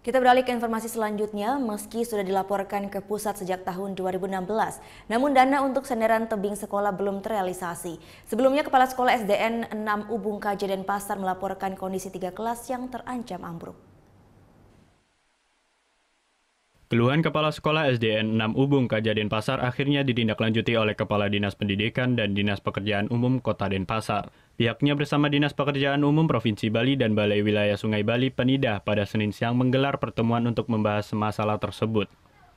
Kita beralih ke informasi selanjutnya, meski sudah dilaporkan ke pusat sejak tahun 2016, namun dana untuk senderan tebing sekolah belum terrealisasi. Sebelumnya, Kepala Sekolah SDN 6 Ubung KJ Denpasar melaporkan kondisi 3 kelas yang terancam ambruk. Keluhan Kepala Sekolah SDN 6 Ubung KJ Denpasar akhirnya ditindaklanjuti oleh Kepala Dinas Pendidikan dan Dinas Pekerjaan Umum Kota Denpasar. Pihaknya bersama Dinas Pekerjaan Umum Provinsi Bali dan Balai Wilayah Sungai Bali Penida pada Senin siang menggelar pertemuan untuk membahas masalah tersebut.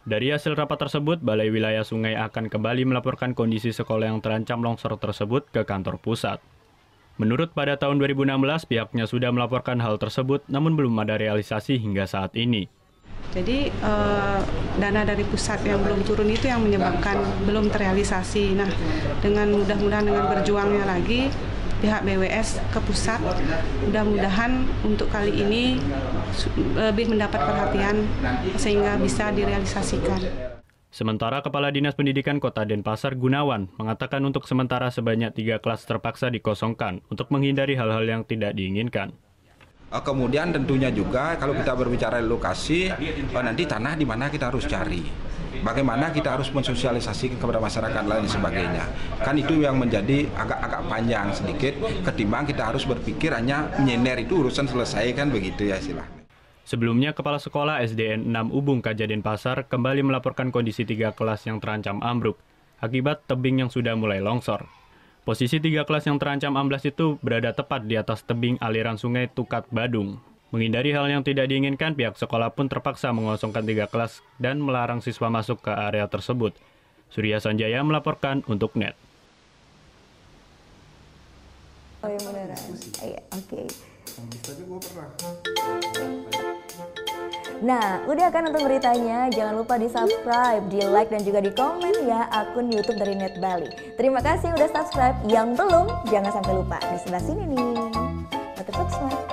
Dari hasil rapat tersebut, Balai Wilayah Sungai akan kembali melaporkan kondisi sekolah yang terancam longsor tersebut ke kantor pusat. Menurut pada tahun 2016, pihaknya sudah melaporkan hal tersebut, namun belum ada realisasi hingga saat ini. Jadi dana dari pusat yang belum turun itu yang menyebabkan belum terrealisasi. Nah, dengan mudah-mudahan dengan berjuangnya lagi pihak BWS ke pusat, mudah-mudahan untuk kali ini lebih mendapat perhatian sehingga bisa direalisasikan. Sementara Kepala Dinas Pendidikan Kota Denpasar Gunawan mengatakan untuk sementara sebanyak 3 kelas terpaksa dikosongkan untuk menghindari hal-hal yang tidak diinginkan. Kemudian tentunya juga kalau kita berbicara lokasi, nanti tanah di mana kita harus cari. Bagaimana kita harus mensosialisasikan kepada masyarakat lain dan sebagainya. Kan itu yang menjadi agak panjang sedikit ketimbang kita harus berpikir hanya nyender itu urusan selesai kan begitu ya istilahnya. Sebelumnya, Kepala Sekolah SDN 6 Ubung KJ Denpasar kembali melaporkan kondisi 3 kelas yang terancam ambruk akibat tebing yang sudah mulai longsor. Posisi 3 kelas yang terancam amblas itu berada tepat di atas tebing aliran sungai Tukat Badung. Menghindari hal yang tidak diinginkan, pihak sekolah pun terpaksa mengosongkan 3 kelas dan melarang siswa masuk ke area tersebut. Surya Sanjaya melaporkan untuk NET. Oh ya beneran? Iya, oke. Nah, udah kan nonton beritanya? Jangan lupa di-subscribe, di-like, dan juga di-komen ya akun YouTube dari Net Bali. Terima kasih udah subscribe. Yang belum, jangan sampai lupa. Di sebelah sini nih. Notifikasi.